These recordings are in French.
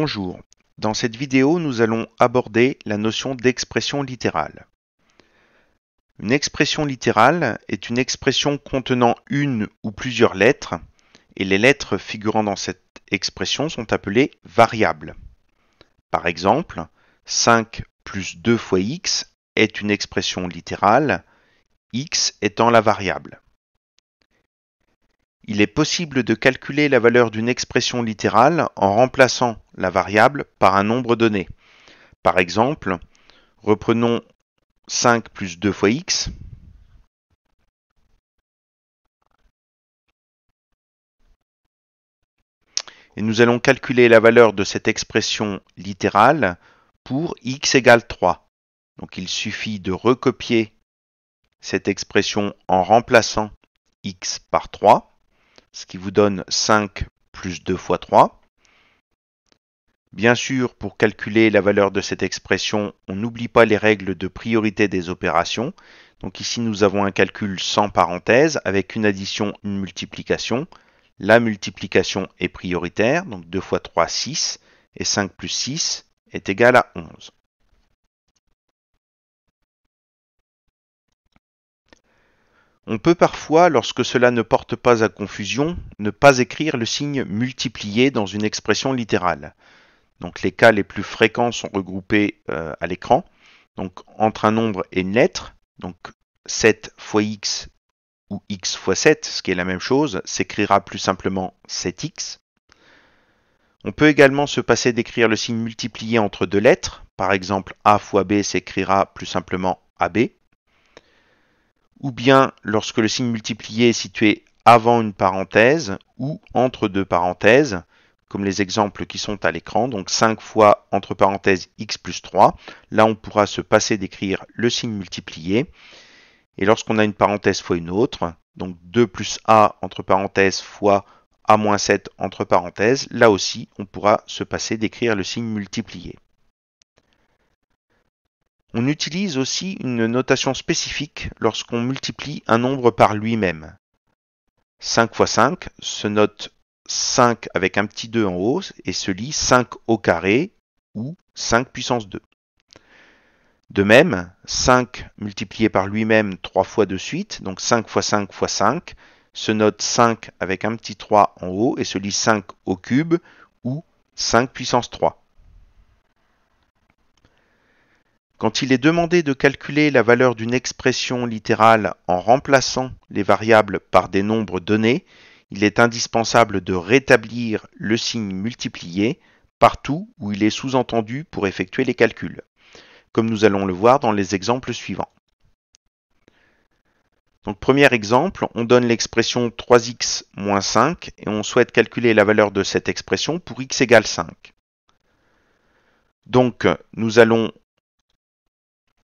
Bonjour, dans cette vidéo nous allons aborder la notion d'expression littérale. Une expression littérale est une expression contenant une ou plusieurs lettres et les lettres figurant dans cette expression sont appelées variables. Par exemple, 5 plus 2 fois x est une expression littérale, x étant la variable. Il est possible de calculer la valeur d'une expression littérale en remplaçant la variable par un nombre donné. Par exemple, reprenons 5 plus 2 fois x. Et nous allons calculer la valeur de cette expression littérale pour x égale 3. Donc il suffit de recopier cette expression en remplaçant x par 3, ce qui vous donne 5 plus 2 fois 3. Bien sûr, pour calculer la valeur de cette expression, on n'oublie pas les règles de priorité des opérations. Donc ici, nous avons un calcul sans parenthèse avec une addition, une multiplication. La multiplication est prioritaire, donc 2 fois 3, 6, et 5 plus 6 est égal à 11. On peut parfois, lorsque cela ne porte pas à confusion, ne pas écrire le signe multiplié dans une expression littérale. Donc les cas les plus fréquents sont regroupés à l'écran. Donc entre un nombre et une lettre, donc 7 fois x ou x fois 7, ce qui est la même chose, s'écrira plus simplement 7x. On peut également se passer d'écrire le signe multiplié entre deux lettres. Par exemple, a fois b s'écrira plus simplement ab. Ou bien lorsque le signe multiplié est situé avant une parenthèse ou entre deux parenthèses, comme les exemples qui sont à l'écran, donc 5 fois entre parenthèses x plus 3. Là, on pourra se passer d'écrire le signe multiplié. Et lorsqu'on a une parenthèse fois une autre, donc 2 plus a entre parenthèses fois a moins 7 entre parenthèses, là aussi, on pourra se passer d'écrire le signe multiplié. On utilise aussi une notation spécifique lorsqu'on multiplie un nombre par lui-même. 5 fois 5 se note 5 avec un petit 2 en haut et se lit 5 au carré ou 5 puissance 2. De même, 5 multiplié par lui-même 3 fois de suite, donc 5 fois 5 fois 5, se note 5 avec un petit 3 en haut et se lit 5 au cube ou 5 puissance 3. Quand il est demandé de calculer la valeur d'une expression littérale en remplaçant les variables par des nombres donnés, il est indispensable de rétablir le signe multiplié partout où il est sous-entendu pour effectuer les calculs, comme nous allons le voir dans les exemples suivants. Donc, premier exemple, on donne l'expression 3x moins 5 et on souhaite calculer la valeur de cette expression pour x égale 5. Donc, nous allons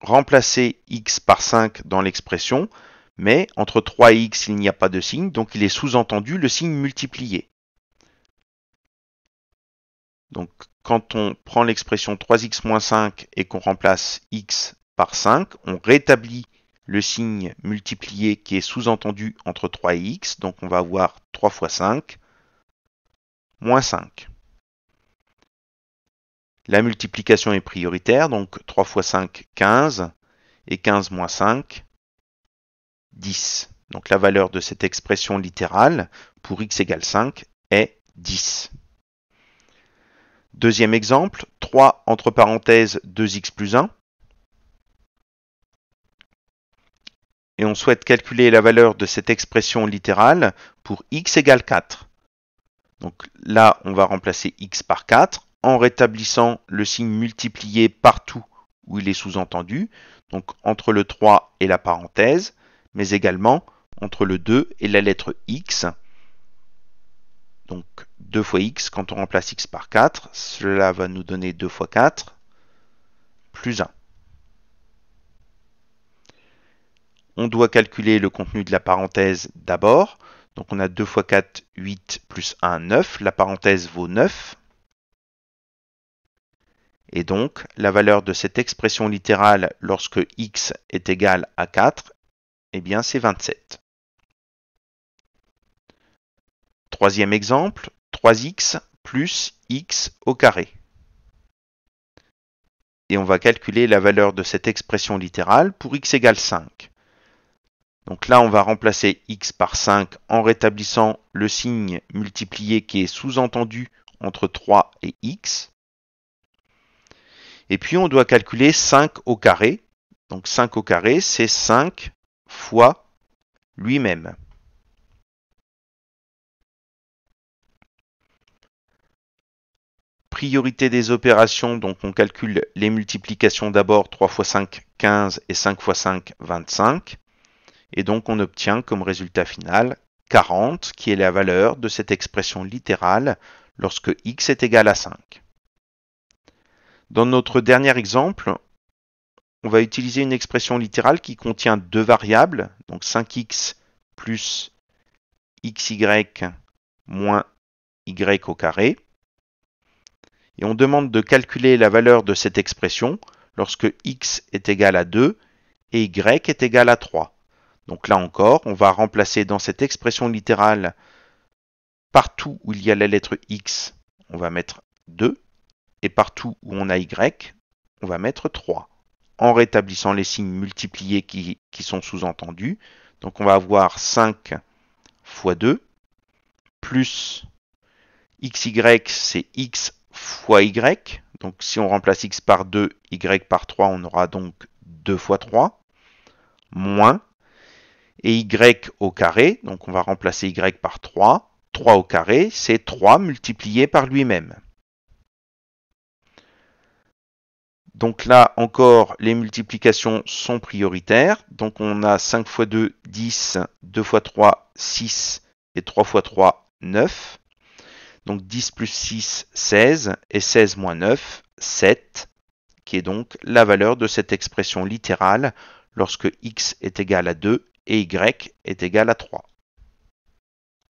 remplacer x par 5 dans l'expression, mais entre 3 et x, il n'y a pas de signe, donc il est sous-entendu le signe multiplié. Donc, quand on prend l'expression 3x moins 5 et qu'on remplace x par 5, on rétablit le signe multiplié qui est sous-entendu entre 3 et x, donc on va avoir 3 fois 5 moins 5. La multiplication est prioritaire, donc 3 fois 5, 15, et 15 moins 5, 10. Donc la valeur de cette expression littérale pour x égale 5 est 10. Deuxième exemple, 3 entre parenthèses 2x plus 1. Et on souhaite calculer la valeur de cette expression littérale pour x égale 4. Donc là, on va remplacer x par 4 en rétablissant le signe multiplié partout où il est sous-entendu, donc entre le 3 et la parenthèse, mais également entre le 2 et la lettre x. Donc 2 fois x, quand on remplace x par 4, cela va nous donner 2 fois 4, plus 1. On doit calculer le contenu de la parenthèse d'abord. Donc on a 2 fois 4, 8, plus 1, 9. La parenthèse vaut 9. Et donc, la valeur de cette expression littérale lorsque x est égal à 4, eh bien c'est 27. Troisième exemple, 3x plus x au carré. et on va calculer la valeur de cette expression littérale pour x égale 5. Donc là, on va remplacer x par 5 en rétablissant le signe multiplié qui est sous-entendu entre 3 et x. Et puis, on doit calculer 5 au carré. Donc 5 au carré, c'est 5 fois lui-même. Priorité des opérations, donc on calcule les multiplications d'abord 3 fois 5, 15 et 5 fois 5, 25. Et donc on obtient comme résultat final 40, qui est la valeur de cette expression littérale lorsque x est égal à 5. Dans notre dernier exemple, on va utiliser une expression littérale qui contient deux variables, donc 5x plus xy moins y au carré. Et on demande de calculer la valeur de cette expression lorsque x est égal à 2 et y est égal à 3. Donc là encore, on va remplacer dans cette expression littérale, partout où il y a la lettre x, on va mettre 2, et partout où on a y, on va mettre 3, en rétablissant les signes multipliés qui sont sous-entendus. Donc on va avoir 5 fois 2, plus xy, c'est x fois y. Donc si on remplace x par 2, y par 3, on aura donc 2 fois 3, moins, et y au carré, donc on va remplacer y par 3. 3 au carré, c'est 3 multiplié par lui-même. Donc là encore, les multiplications sont prioritaires. Donc on a 5 fois 2, 10, 2 fois 3, 6, et 3 fois 3, 9. Donc 10 plus 6, 16, et 16 moins 9, 7, qui est donc la valeur de cette expression littérale lorsque x est égal à 2 et y est égal à 3.